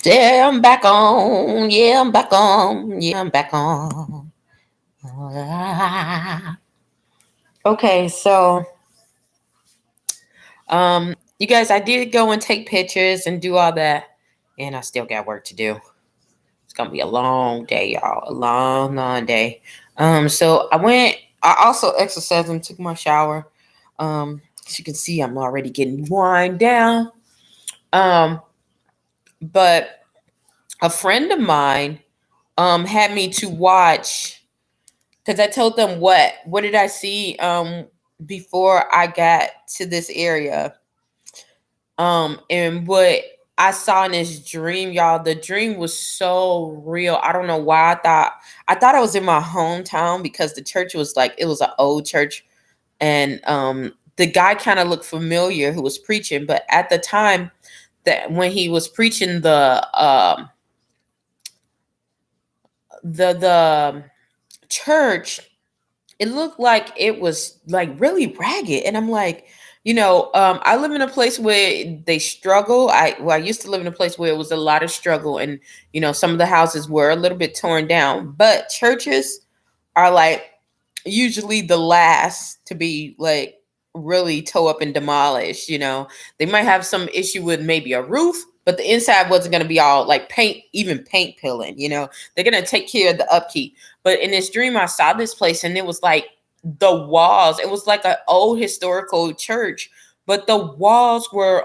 Yeah, I'm back on. Yeah, I'm back on. Yeah, I'm back on. Ah. Okay, so you guys, I did go and take pictures and do all that, and I still got work to do. It's gonna be a long day, y'all. A long, long day. So I went. I also exercised and took my shower. As you can see, I'm already getting wind down. Um, but a friend of mine had me to watch because I told them what did I see before I got to this area, and what I saw in this dream, y'all. The dream was so real. I don't know why I thought I was in my hometown because the church was like it was an old church, and the guy kind of looked familiar who was preaching, but at the time that when he was preaching the church, it looked like it was like really ragged, and I'm like, I live in a place where they struggle. I used to live in a place where it was a lot of struggle, and some of the houses were a little bit torn down, but churches are like usually the last to be like really tore up and demolished. They might have some issue with maybe a roof, but the inside wasn't going to be all like paint, even paint peeling. They're going to take care of the upkeep. But in this dream I saw this place, and it was like the walls, it was like an old historical church, but the walls were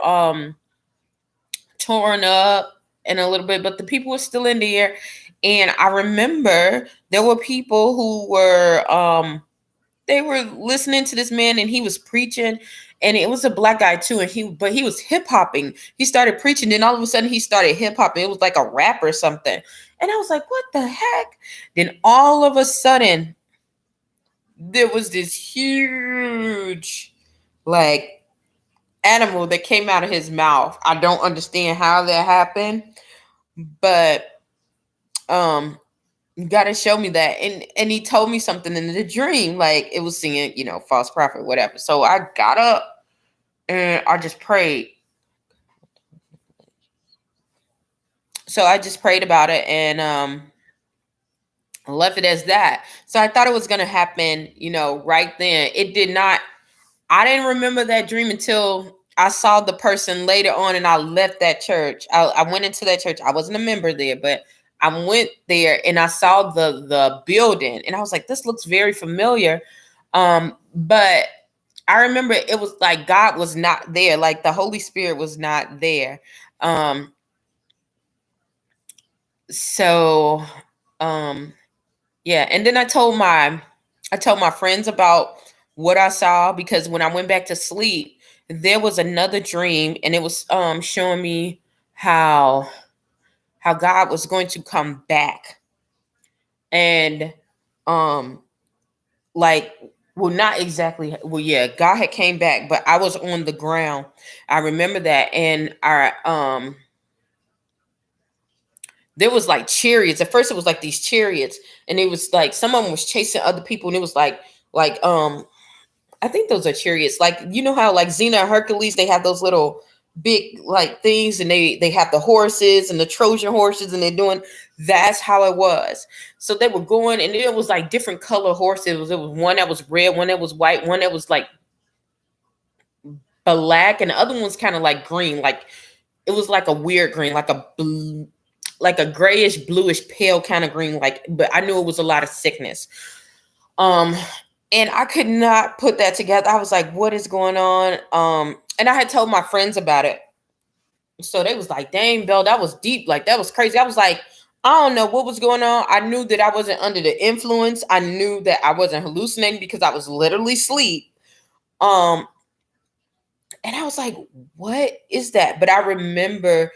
torn up and a little bit, but the people were still in there. And I remember there were people who were they were listening to this man, and he was preaching, and it was a black guy too, and he was hip hopping. He started preaching, and all of a sudden he started hip hopping. It was like a rap or something. And I was like, what the heck? Then all of a sudden there was this huge like animal that came out of his mouth. I don't understand how that happened, but um you gotta show me that. And he told me something in the dream, like it was singing, false prophet, whatever. So I got up and I just prayed. So I just prayed about it, and left it as that. So I thought it was gonna happen, right then. It did not. I didn't remember that dream until I saw the person later on, and I left that church. I went into that church. I wasn't a member there, but I went there and I saw the building, and I was like, this looks very familiar. But I remember it was like God was not there, like the Holy Spirit was not there. Um, so um yeah, and then I told my friends about what I saw, because when I went back to sleep, there was another dream, and it was showing me how God was going to come back. And um like, well, not exactly, well, yeah, God had came back, but I was on the ground. I remember that. And I there was like chariots. At first it was like these chariots, and it was like some of them was chasing other people, and it was like I think those are chariots. Like, how like Xena and Hercules, they have those little big like things, and they have the horses and the Trojan horses, and they're doing, that's how it was. So they were going, and it was like different color horses. It was one that was red, one that was white, one that was like black, and the other one's kind of like green. Like it was like a weird green, like a blue, like a grayish bluish pale kind of green. Like, but I knew it was a lot of sickness. Um, and I could not put that together. I was like, what is going on? And I had told my friends about it. So they was like, dang, Belle, that was deep. Like, that was crazy. I was like, I don't know what was going on. I knew that I wasn't under the influence. I knew that I wasn't hallucinating because I was literally asleep. Um, and I was like, what is that? But I remember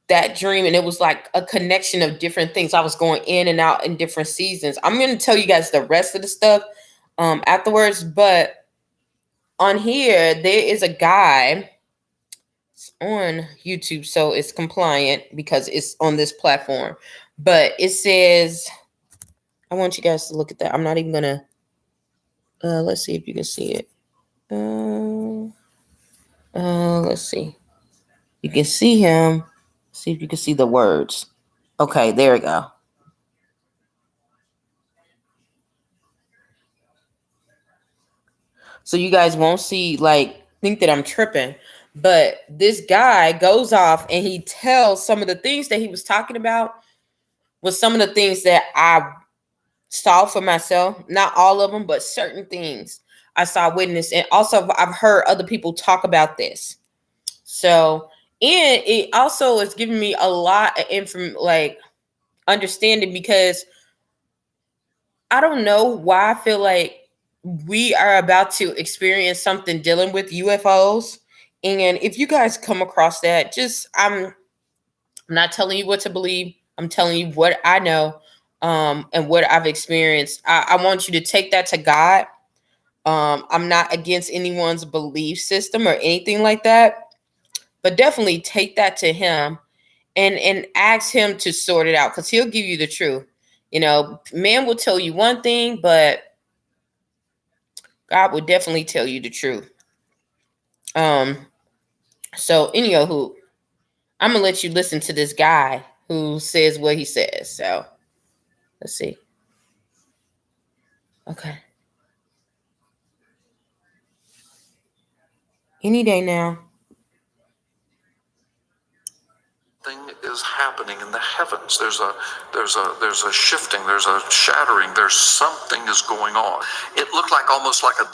that dream, and it was like a connection of different things. I was going in and out in different seasons. I'm going to tell you guys the rest of the stuff afterwards, but on here there is a guy on YouTube, so it's compliant because it's on this platform. But it says, I want you guys to look at that. I'm not even going to let's see if you can see it. Let's see. You can see him. See if you can see the words. Okay, there we go. So you guys won't see, like, think that I'm tripping. But this guy goes off and he tells some of the things that he was talking about was some of the things that I saw for myself. Not all of them, but certain things I saw witness. And also I've heard other people talk about this. So, and it also is giving me a lot of like understanding, because I don't know why I feel like we are about to experience something dealing with UFOs. And if you guys come across that, just I'm not telling you what to believe. I'm telling you what I know, and what I've experienced. I want you to take that to God. I'm not against anyone's belief system or anything like that, but definitely take that to him and ask him to sort it out, because he'll give you the truth. You know, man will tell you one thing, but God will definitely tell you the truth. So anywho, I'm gonna let you listen to this guy who says what he says. So let's see. Okay. Any day now. Thing is happening in the heavens. There's a shifting, there's a shattering, there's something is going on. It looked like almost like a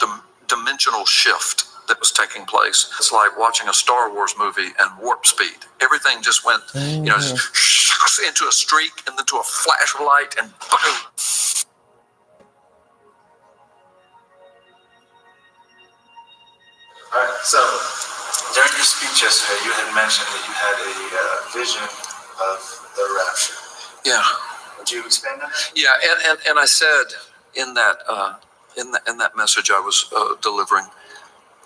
dimensional shift that was taking place. It's like watching a Star Wars movie and warp speed. Everything just went, just into a streak and then to a flash of light and boom. All right, so during your speech yesterday, you had mentioned that you had a vision of the rapture. Yeah. Would you expand on that? Yeah, and I said in that message I was delivering,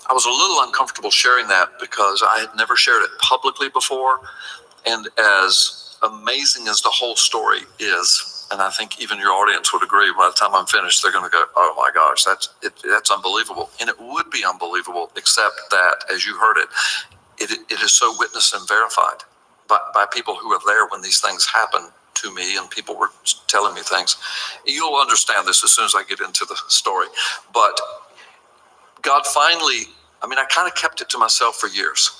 I was a little uncomfortable sharing that because I had never shared it publicly before, and as amazing as the whole story is, and I think even your audience would agree, by the time I'm finished, they're going to go, "Oh my gosh, that's unbelievable," and it would be unbelievable, except that, as you heard it, it is so witnessed and verified by people who are there when these things happen to me, and people were telling me things. You'll understand this as soon as I get into the story, but God finally, I kind of kept it to myself for years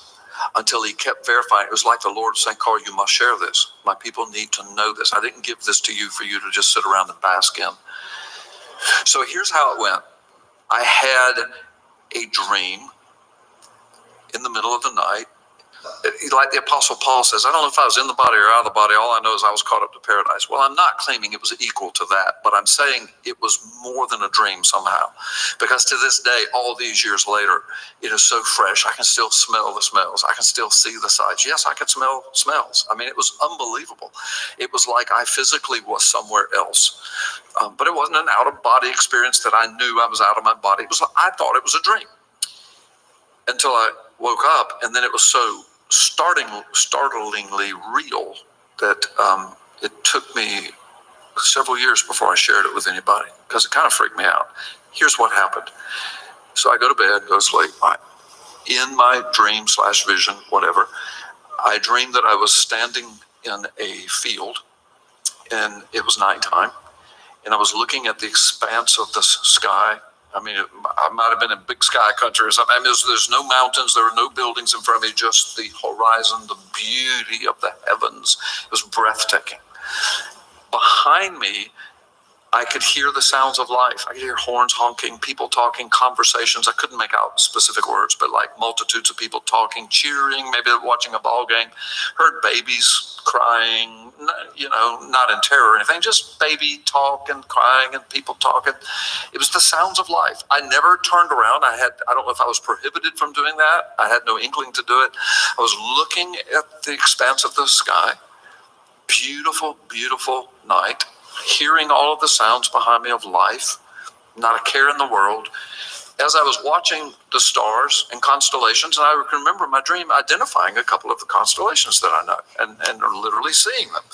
until he kept verifying. It was like the Lord saying, "Carl, you must share this. My people need to know this. I didn't give this to you for you to just sit around and bask in." So here's how it went. I had a dream in the middle of the night. Like the Apostle Paul says, I don't know if I was in the body or out of the body. All I know is I was caught up to paradise. Well, I'm not claiming it was equal to that, but I'm saying it was more than a dream somehow. Because to this day, all these years later, it is so fresh. I can still smell the smells. I can still see the sights. Yes, I could smell smells. It was unbelievable. It was like I physically was somewhere else. But it wasn't an out-of-body experience that I knew I was out of my body. It was like, I thought it was a dream until I woke up, and then it was so startlingly real that it took me several years before I shared it with anybody, because it kind of freaked me out. Here's what happened. So I go to bed, go to sleep. In my dream / vision, whatever, I dreamed that I was standing in a field, and it was nighttime, and I was looking at the expanse of the sky. I might have been in big sky country or something. There's no mountains, there were no buildings in front of me, just the horizon, the beauty of the heavens. It was breathtaking. Behind me, I could hear the sounds of life. I could hear horns honking, people talking, conversations. I couldn't make out specific words, but like multitudes of people talking, cheering, maybe watching a ball game. Heard babies crying, not in terror or anything, just baby talk and crying and people talking. It was the sounds of life. I never turned around. I don't know if I was prohibited from doing that. I had no inkling to do it. I was looking at the expanse of the sky. Beautiful, beautiful night. Hearing all of the sounds behind me of life, not a care in the world. As I was watching the stars and constellations, and I can remember my dream identifying a couple of the constellations that I know and literally seeing them.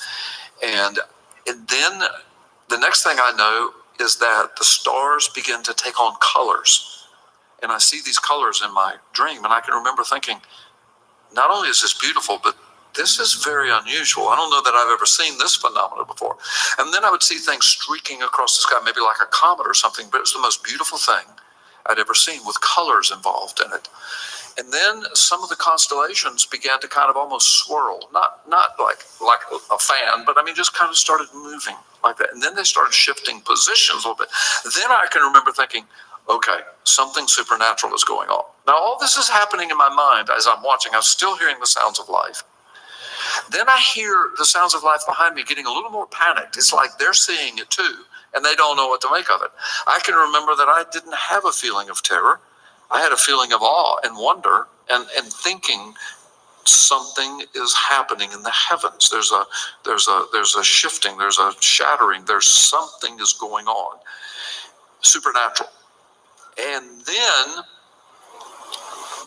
And then the next thing I know is that the stars begin to take on colors. And I see these colors in my dream, and I can remember thinking, not only is this beautiful, but this is very unusual. I don't know that I've ever seen this phenomenon before. And then I would see things streaking across the sky, maybe like a comet or something, but it was the most beautiful thing I'd ever seen with colors involved in it. And then some of the constellations began to kind of almost swirl, not like a fan, but I mean, just kind of started moving like that. And then they started shifting positions a little bit. Then I can remember thinking, okay, something supernatural is going on. Now, all this is happening in my mind as I'm watching. I'm still hearing the sounds of life. Then I hear the sounds of life behind me getting a little more panicked. It's like they're seeing it too, and they don't know what to make of it. I can remember that I didn't have a feeling of terror. I had a feeling of awe and wonder and thinking something is happening in the heavens. There's a shifting, there's a shattering, there's something is going on. Supernatural. And then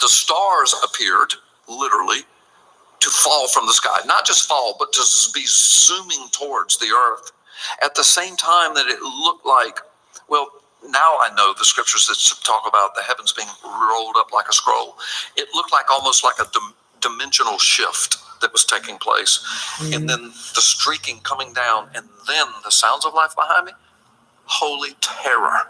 the stars appeared, literally, to fall from the sky. Not just fall, but to be zooming towards the earth. At the same time that it looked like, well, now I know the scriptures that talk about the heavens being rolled up like a scroll. It looked like almost like a dimensional shift that was taking place. Mm-hmm. And then the streaking coming down, and then the sounds of life behind me. Holy terror.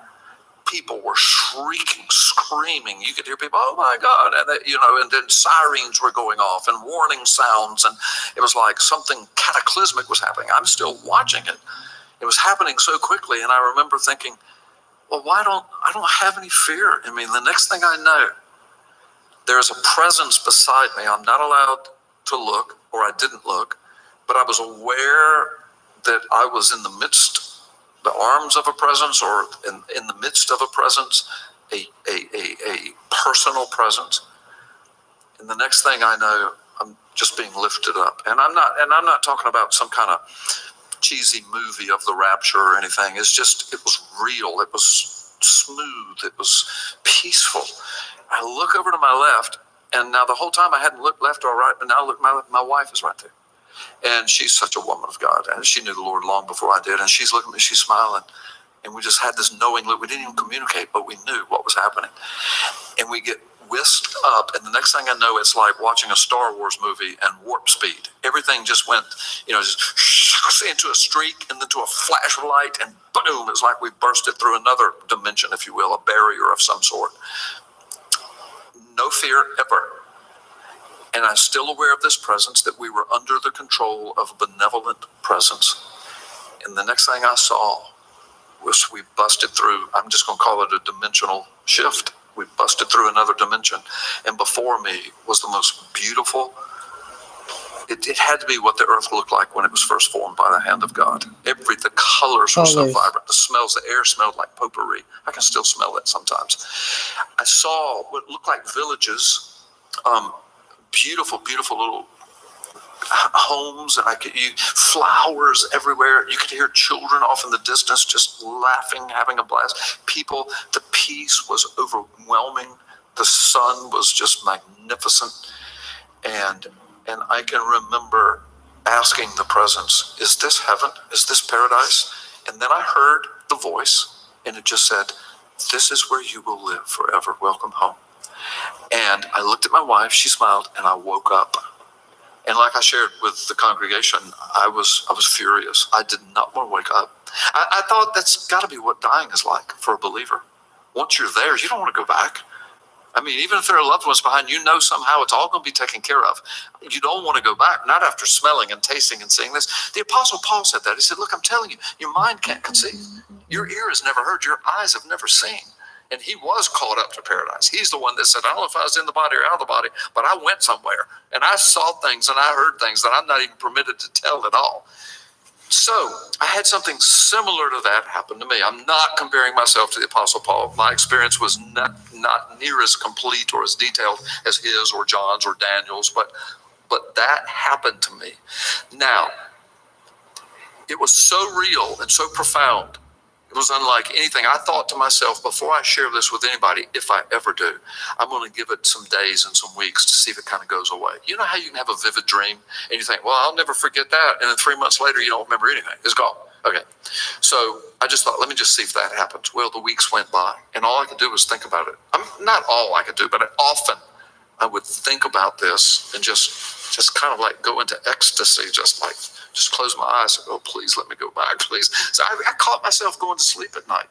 People were shrieking, screaming. You could hear people, oh my God, and and then sirens were going off and warning sounds, and it was like something cataclysmic was happening. I'm still watching it. It was happening so quickly, and I remember thinking, well, I don't have any fear. I mean, the next thing I know, there's a presence beside me. I'm not allowed to look, or I didn't look, but I was aware that I was in the midst, the arms of a presence, or in the midst of a presence, a personal presence. And the next thing I know, I'm just being lifted up. And I'm not talking about some kind of cheesy movie of the rapture or anything. It's just, it was real. It was smooth. It was peaceful. I look over to my left, and now the whole time I hadn't looked left or right, but now look, my wife is right there. And she's such a woman of God, and she knew the Lord long before I did. And she's looking at me, she's smiling, and we just had this knowing look. We didn't even communicate, but we knew what was happening. And we get whisked up, and the next thing I know, it's like watching a Star Wars movie and warp speed. Everything just went, just into a streak and then to a flash of light, and boom, it's like we bursted through another dimension, if you will, a barrier of some sort. No fear ever. And I'm still aware of this presence, that we were under the control of a benevolent presence. And the next thing I saw was we busted through, I'm just going to call it a dimensional shift. We busted through another dimension. And before me was the most beautiful, it had to be what the earth looked like when it was first formed by the hand of God. The colors were so vibrant. The smells, the air smelled like potpourri. I can still smell it sometimes. I saw what looked like villages, beautiful, beautiful little homes, and flowers everywhere. You could hear children off in the distance just laughing, having a blast. People, the peace was overwhelming. The sun was just magnificent. And I can remember asking the presence, is this heaven? Is this paradise? And then I heard the voice, and it just said, this is where you will live forever. Welcome home. And I looked at my wife, she smiled, and I woke up. And like I shared with the congregation, I was furious. I did not want to wake up. I thought that's got to be what dying is like for a believer. Once you're there, you don't want to go back. I mean, even if there are loved ones behind, somehow it's all going to be taken care of. You don't want to go back, not after smelling and tasting and seeing this. The Apostle Paul said that. He said, look, I'm telling you, your mind can't conceive. Your ear has never heard, your eyes have never seen. And he was caught up to paradise. He's the one that said, I don't know if I was in the body or out of the body, but I went somewhere. And I saw things and I heard things that I'm not even permitted to tell at all. So I had something similar to that happen to me. I'm not comparing myself to the Apostle Paul. My experience was not near as complete or as detailed as his or John's or Daniel's, but that happened to me. Now, it was so real and so profound. It was unlike anything. I thought to myself, before I share this with anybody, if I ever do, I'm going to give it some days and some weeks to see if it kind of goes away. You know how you can have a vivid dream and you think, well, I'll never forget that. And then 3 months later, you don't remember anything. It's gone. Okay. So I just thought, let me just see if that happens. Well, the weeks went by and all I could do was think about it. Not all I could do, but often I would think about this and just kind of like go into ecstasy, just close my eyes and go, please let me go back, please. So I caught myself going to sleep at night.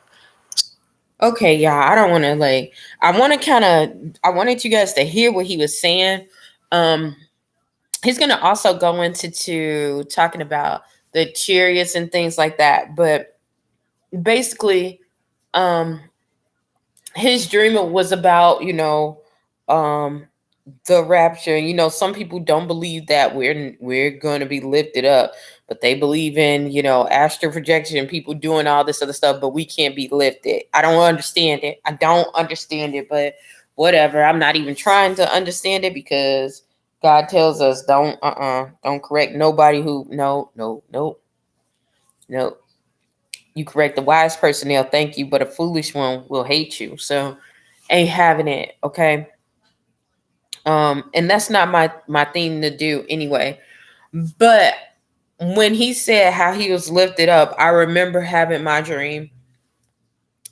Okay, y'all, I don't want to I wanted you guys to hear what he was saying. He's going to also go into talking about the chariots and things like that. But basically, his dream was about, the rapture. Some people don't believe that we're going to be lifted up, but they believe in, astral projection, people doing all this other stuff, but we can't be lifted. I don't understand it, but whatever. I'm not even trying to understand it, because God tells us don't correct nobody who no. You correct the wise person, they'll thank you, but a foolish one will hate you. So ain't having it, okay? And that's not my thing to do anyway. But when he said how he was lifted up, I remember having my dream.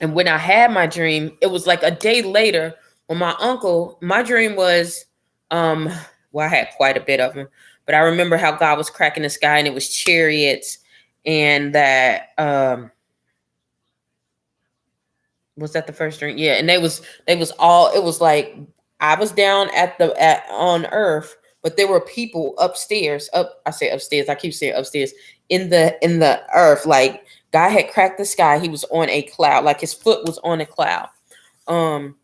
And when I had my dream, it was like a day later when my dream was, I had quite a bit of them, but I remember how God was cracking the sky and it was chariots, and that, was that the first dream? Yeah. And it was like, I was down on earth, but there were people upstairs, I say upstairs, I keep saying upstairs, in the earth. Like, God had cracked the sky. He was on a cloud, like his foot was on a cloud. And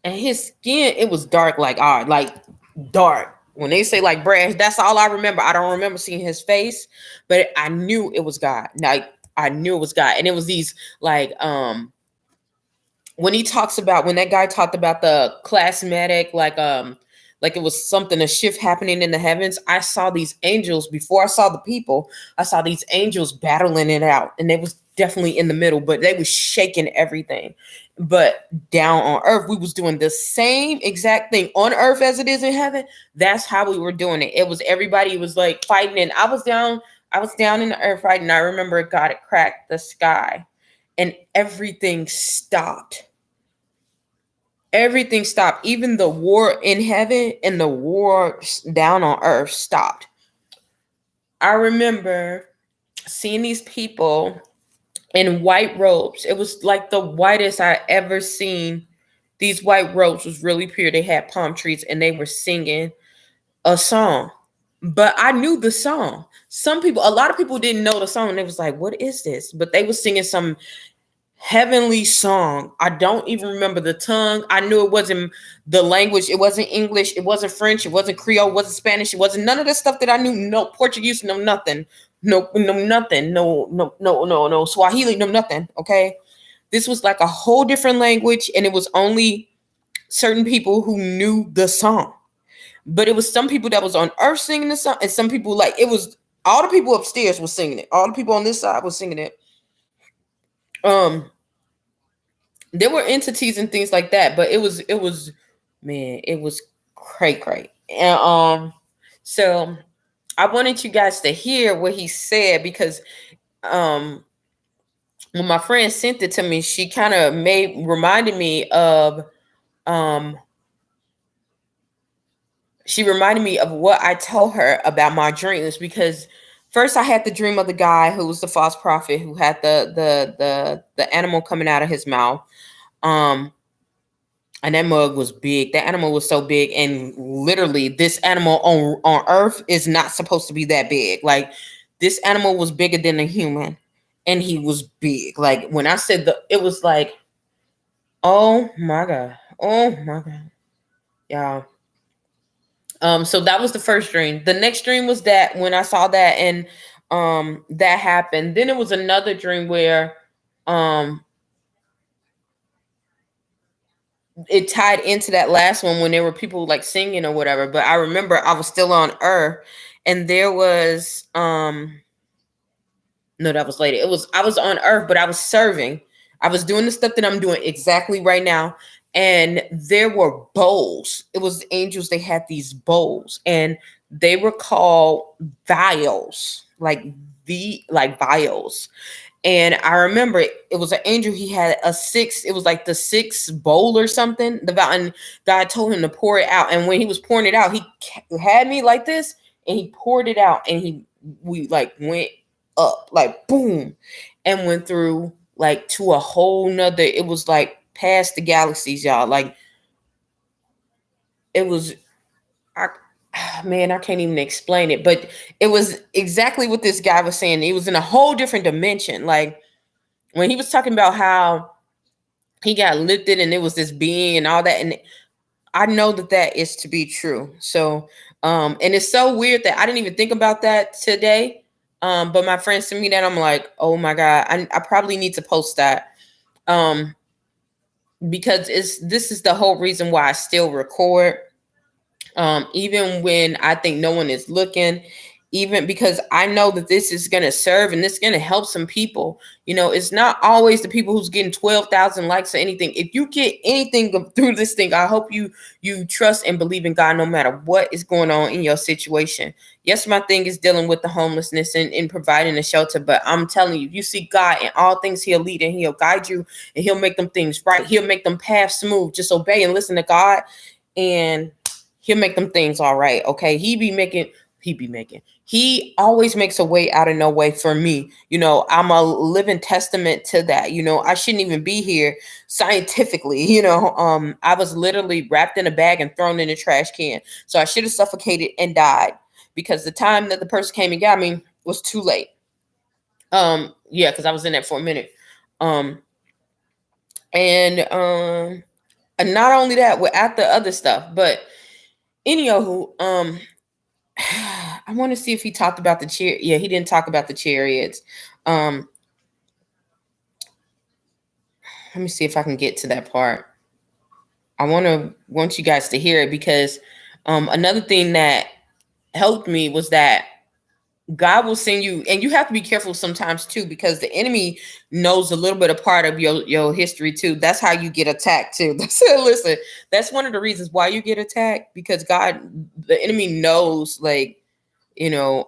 his skin, it was dark, like dark. When they say like brash, that's all I remember. I don't remember seeing his face, but I knew it was God. Like, I knew it was God. And it was these like, when that guy talked about the plasmatic, like it was something, a shift happening in the heavens. I saw these angels before I saw the people. I saw these angels battling it out, and they was definitely in the middle, but they was shaking everything. But down on earth, we was doing the same exact thing on earth as it is in heaven. That's how we were doing it. It was, everybody was like fighting, and I was down in the earth fighting. I remember God had cracked the sky, and everything stopped. Everything stopped. Even the war in heaven and the war down on earth stopped. I remember seeing these people in white robes. It was like the whitest I ever seen. These white robes was really pure. They had palm trees and they were singing a song. But I knew the song. A lot of people didn't know the song. They was like, what is this? But they were singing some heavenly song. I don't even remember the tongue. I knew it wasn't the language. It wasn't English. It wasn't French. It wasn't Creole. It wasn't Spanish. It wasn't none of the stuff that I knew. No Portuguese. No nothing. No nothing. No Swahili. No nothing. Okay. This was like a whole different language, and it was only certain people who knew the song. But it was some people that was on earth singing the song, and some people, like, it was all the people upstairs was singing it. All the people on this side was singing it. There were entities and things like that, but it was cray. And so I wanted you guys to hear what he said, because when my friend sent it to me, she kind of reminded me of what I told her about my dreams. Because first I had the dream of the guy who was the false prophet, who had the animal coming out of his mouth. And that mug was big. That animal was so big, and literally this animal on earth is not supposed to be that big. Like, this animal was bigger than a human, and he was big. Like, when I said it was like, oh my God. Yeah. So that was the first dream. The next dream was that when I saw that, and that happened. Then it was another dream where it tied into that last one when there were people like singing or whatever. But I remember I was still on earth, and there was no, that was later. I was on earth, but I was serving. I was doing the stuff that I'm doing exactly right now. And there were bowls. It was angels. They had these bowls, and they were called vials, like vials. And I remember it was an angel. He had a six. It was like the six bowl or something. The fountain. God told him to pour it out. And when he was pouring it out, he had me like this, and he poured it out, and we like went up, like boom, and went through like to a whole nother. It was like past the galaxies, y'all. Like it was. Man, I can't even explain it, but it was exactly what this guy was saying. It was in a whole different dimension. Like when he was talking about how he got lifted and it was this being and all that. And I know that that is to be true. So, and it's so weird that I didn't even think about that today. But my friend sent me that. I'm like, oh my God, I probably need to post that. Because this is the whole reason why I still record. Even when I think no one is looking, even because I know that this is going to serve and this is going to help some people. You know, it's not always the people who's getting 12,000 likes or anything. If you get anything through this thing, I hope you trust and believe in God no matter what is going on in your situation. Yes, my thing is dealing with the homelessness and providing a shelter, but I'm telling you, you see God in all things, he'll lead and he'll guide you and he'll make them things right. He'll make them paths smooth. Just obey and listen to God and he'll make them things all right. Okay. He always makes a way out of no way for me. You know, I'm a living testament to that. You know, I shouldn't even be here scientifically. You know, I was literally wrapped in a bag and thrown in a trash can. So I should have suffocated and died because the time that the person came and got me was too late. Yeah, because I was in that for a minute. And not only that, we're at the other stuff, but anywho, I want to see if he talked about the chariot. Yeah, he didn't talk about the chariots. Let me see if I can get to that part. I want you guys to hear it because another thing that helped me was that God will send you, and you have to be careful sometimes too, because the enemy knows a little bit of part of your history too. That's how you get attacked too. Listen, that's one of the reasons why you get attacked, because the enemy knows, like, you know,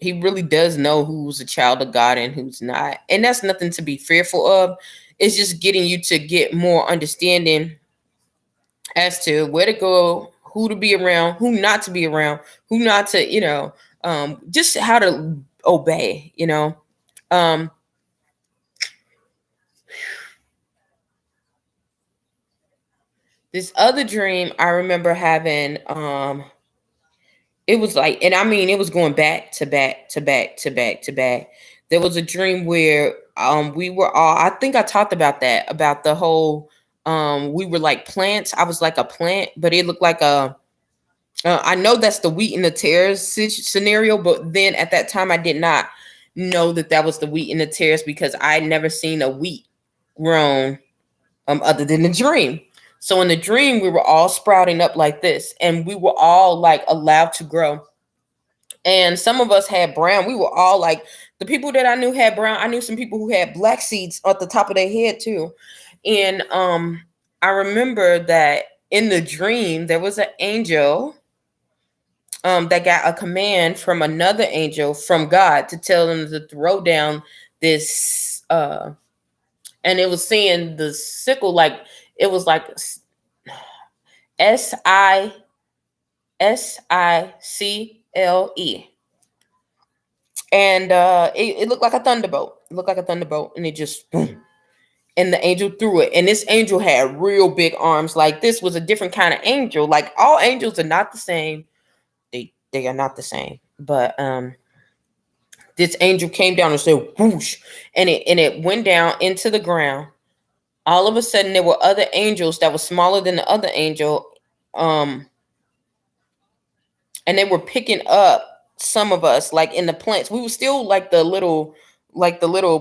he really does know who's a child of God and who's not. And that's nothing to be fearful of. It's just getting you to get more understanding as to where to go, who to be around, who not to be around, who not to, you know, just how to obey, you know. This other dream I remember having, it was like, and I mean, it was going back to back to back to back to back. There was a dream where we were all, I think I talked about that, about the whole, we were like plants. I was like a plant, but it looked like I know that's the wheat and the tares scenario, but then at that time I did not know that that was the wheat and the tares because I had never seen a wheat grown other than the dream. So in the dream, we were all sprouting up like this, and we were all like allowed to grow. And some of us had brown. We were all like, the people that I knew had brown. I knew some people who had black seeds at the top of their head too. And I remember that in the dream, there was an angel that got a command from another angel from God to tell them to throw down this, and it was saying the sickle, like it was like SICLE, and it looked like a thunderbolt. It looked like a thunderbolt, and it just boom. And the angel threw it, and this angel had real big arms. Like this was a different kind of angel. Like all angels are not the same. They are not the same. But this angel came down and said whoosh, and it went down into the ground. All of a sudden, there were other angels that were smaller than the other angel, and they were picking up some of us, like in the plants. We were still like the little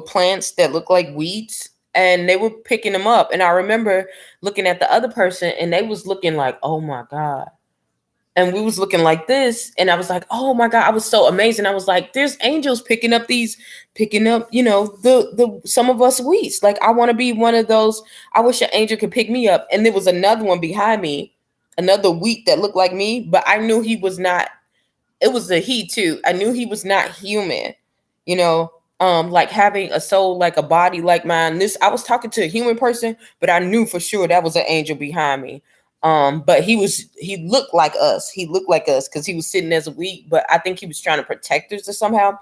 plants that look like weeds, and they were picking them up. And I remember looking at the other person, and they was looking like, "Oh my God." And we was looking like this, and I was like, "Oh my God!" I was so amazing. I was like, "There's angels picking up, you know, the some of us weeds. Like I want to be one of those. I wish an angel could pick me up." And there was another one behind me, another wheat that looked like me, but I knew he was not. It was a he too. I knew he was not human, you know. like having a soul like a body like mine. This I was talking to a human person, but I knew for sure that was an angel behind me. But he looked like us. He looked like us because he was sitting as a weak, but I think he was trying to protect us or somehow.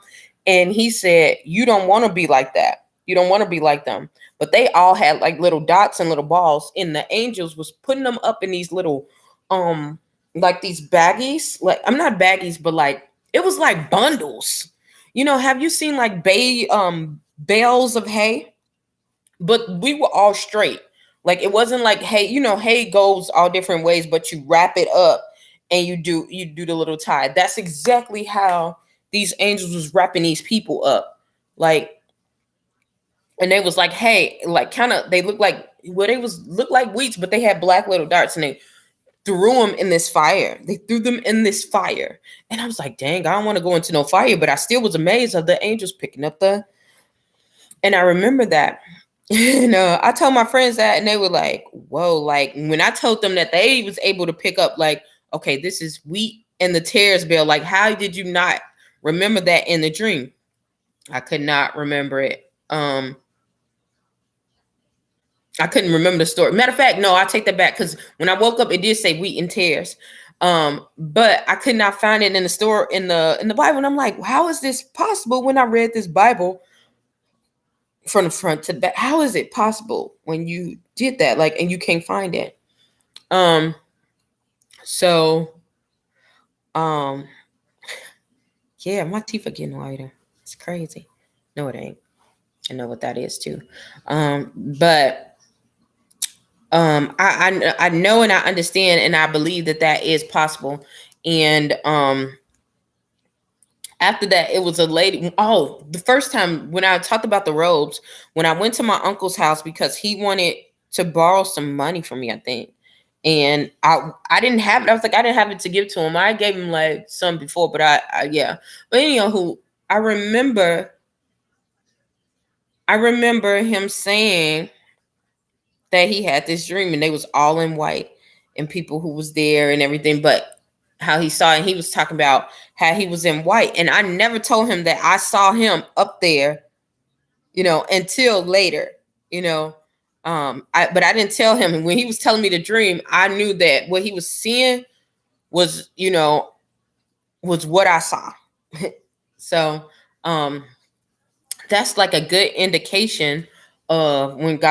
And he said, "You don't want to be like that. You don't want to be like them." But they all had like little dots and little balls, and the angels was putting them up in these little like these baggies. Like I'm not baggies, but like it was like bundles. Have you seen like bales of hay? But we were all straight. Like it wasn't like hay, hay goes all different ways, but you wrap it up and you do the little tie. That's exactly how these angels was wrapping these people up. Like, and they was like, hey, like kind of they look like look like wheats, but they had black little darts and they threw them in this fire. They threw them in this fire. And I was like, dang, I don't want to go into no fire, but I still was amazed of the angels picking up and I remember that. And I told my friends that and they were like, whoa, like when I told them that they was able to pick up like, okay, this is wheat and the tares bale. Like, how did you not remember that in the dream? I could not remember it. I couldn't remember the story. Matter of fact, no, I take that back because when I woke up, it did say wheat and tares. But I could not find it in the store in the Bible. And I'm like, how is this possible when I read this Bible from the front to the back? How is it possible when you did that? Like, and you can't find it. Yeah, my teeth are getting whiter. It's crazy. No, it ain't. I know what that is too. But I know and I understand and I believe that is possible. And after that, it was a lady. Oh, the first time when I talked about the robes, when I went to my uncle's house because he wanted to borrow some money from me, I think. And I didn't have it. I was like, I didn't have it to give to him. I gave him like some before, but yeah. But anyhow, I remember him saying that he had this dream and they was all in white and people who was there and everything, but how he saw it, and he was talking about how he was in white. And I never told him that I saw him up there, until later, but I didn't tell him. And when he was telling me the dream, I knew that what he was seeing was, was what I saw. So, that's like a good indication of when God